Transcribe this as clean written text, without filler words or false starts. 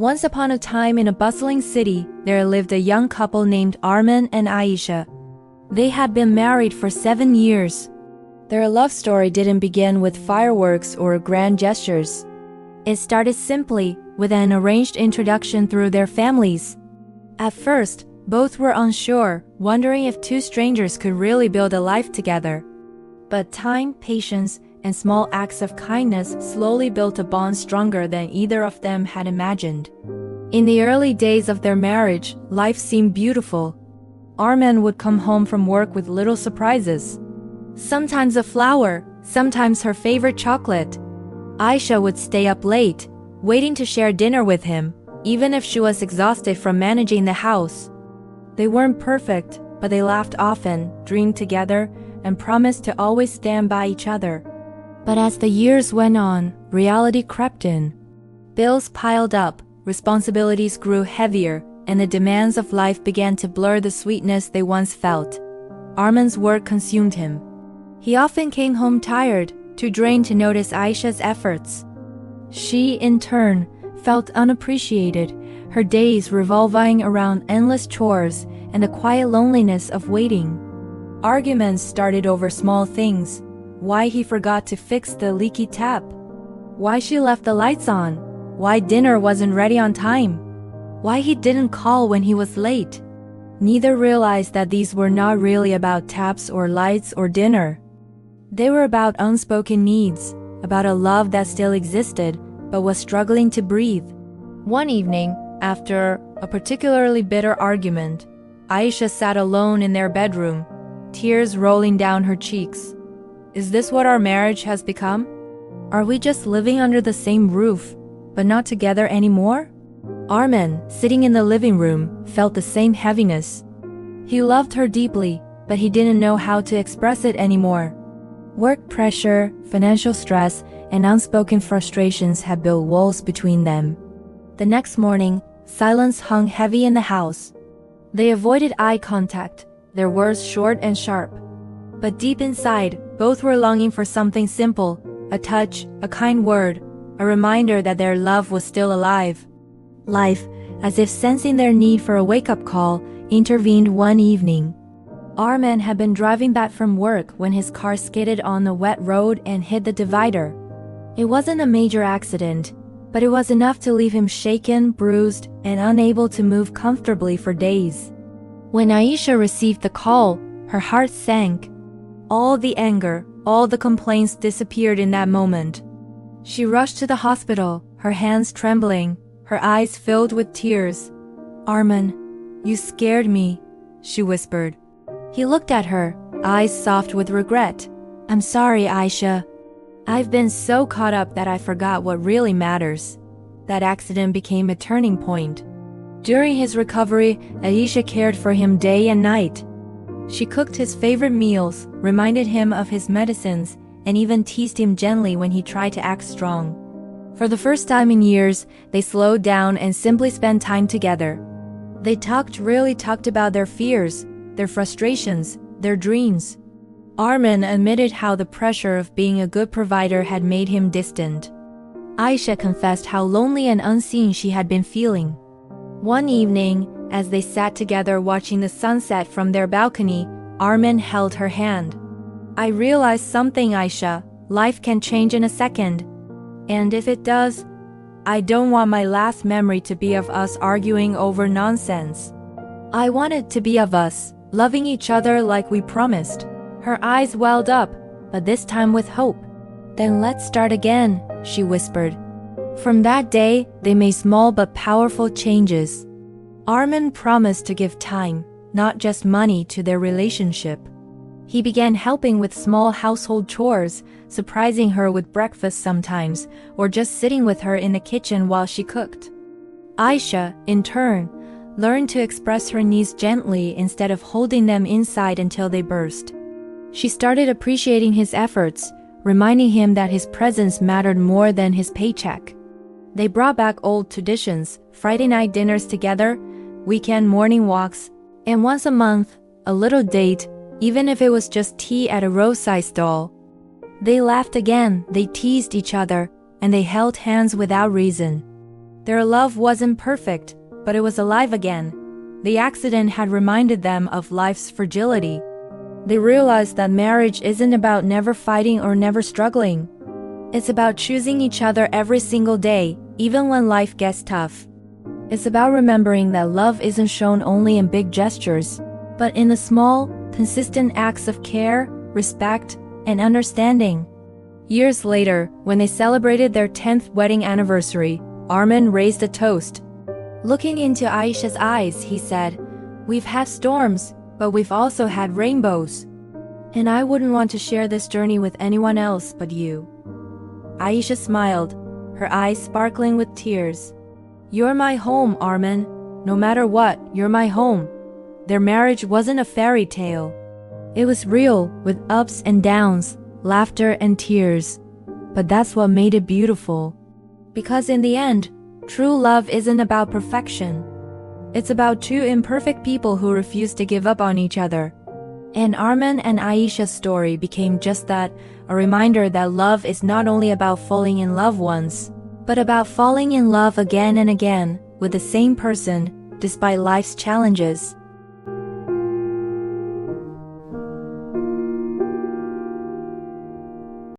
Once upon a time in a bustling city, there lived a young couple named Arman and Aisha. They had been married for 7 years. Their love story didn't begin with fireworks or grand gestures. It started simply, with an arranged introduction through their families. At first, both were unsure, wondering if two strangers could really build a life together. But time, patience, and small acts of kindness slowly built a bond stronger than either of them had imagined. In the early days of their marriage, life seemed beautiful. Arman would come home from work with little surprises. Sometimes a flower, sometimes her favorite chocolate. Aisha would stay up late, waiting to share dinner with him, even if she was exhausted from managing the house. They weren't perfect, but they laughed often, dreamed together, and promised to always stand by each other. But as the years went on, reality crept in. Bills piled up, responsibilities grew heavier, and the demands of life began to blur the sweetness they once felt. Arman's work consumed him. He often came home tired, too drained to notice Aisha's efforts. She, in turn, felt unappreciated, her days revolving around endless chores and the quiet loneliness of waiting. Arguments started over small things. Why he forgot to fix the leaky tap. Why she left the lights on. Why dinner wasn't ready on time. Why he didn't call when he was late. Neither realized that these were not really about taps or lights or dinner. They were about unspoken needs, about a love that still existed, but was struggling to breathe. One evening, after a particularly bitter argument, Aisha sat alone in their bedroom, tears rolling down her cheeks. Is this what our marriage has become? Are we just living under the same roof, but not together anymore? Arman, sitting in the living room, felt the same heaviness. He loved her deeply, but he didn't know how to express it anymore. Work pressure, financial stress, and unspoken frustrations had built walls between them. The next morning, silence hung heavy in the house. They avoided eye contact, their words short and sharp. But deep inside, both were longing for something simple, a touch, a kind word, a reminder that their love was still alive. Life, as if sensing their need for a wake-up call, intervened one evening. Arman had been driving back from work when his car skidded on the wet road and hit the divider. It wasn't a major accident, but it was enough to leave him shaken, bruised, and unable to move comfortably for days. When Aisha received the call, her heart sank. All the anger, all the complaints disappeared in that moment. She rushed to the hospital, her hands trembling, her eyes filled with tears. Arman, you scared me, she whispered. He looked at her, eyes soft with regret. I'm sorry, Aisha. I've been so caught up that I forgot what really matters. That accident became a turning point. During his recovery, Aisha cared for him day and night. She cooked his favorite meals, reminded him of his medicines, and even teased him gently when he tried to act strong. For the first time in years, they slowed down and simply spent time together. They really talked about their fears, their frustrations, their dreams. Arman admitted how the pressure of being a good provider had made him distant. Aisha confessed how lonely and unseen she had been feeling. One evening, as they sat together watching the sunset from their balcony, Arman held her hand. I realized something, Aisha. Life can change in a second. And if it does, I don't want my last memory to be of us arguing over nonsense. I want it to be of us, loving each other like we promised. Her eyes welled up, but this time with hope. Then let's start again, she whispered. From that day, they made small but powerful changes. Arman promised to give time, not just money, to their relationship. He began helping with small household chores, surprising her with breakfast sometimes, or just sitting with her in the kitchen while she cooked. Aisha, in turn, learned to express her needs gently instead of holding them inside until they burst. She started appreciating his efforts, reminding him that his presence mattered more than his paycheck. They brought back old traditions, Friday night dinners together, weekend morning walks, and once a month, a little date, even if it was just tea at a roadside stall. They laughed again, they teased each other, and they held hands without reason. Their love wasn't perfect, but it was alive again. The accident had reminded them of life's fragility. They realized that marriage isn't about never fighting or never struggling. It's about choosing each other every single day, even when life gets tough. It's about remembering that love isn't shown only in big gestures, but in the small, consistent acts of care, respect, and understanding. Years later, when they celebrated their 10th wedding anniversary, Armin raised a toast. Looking into Aisha's eyes, he said, "We've had storms, but we've also had rainbows. And I wouldn't want to share this journey with anyone else but you." Aisha smiled, her eyes sparkling with tears. "You're my home, Armin. No matter what, you're my home." Their marriage wasn't a fairy tale. It was real, with ups and downs, laughter and tears. But that's what made it beautiful. Because in the end, true love isn't about perfection. It's about two imperfect people who refuse to give up on each other. And Armin and Aisha's story became just that, a reminder that love is not only about falling in love once, but about falling in love again and again, with the same person, despite life's challenges.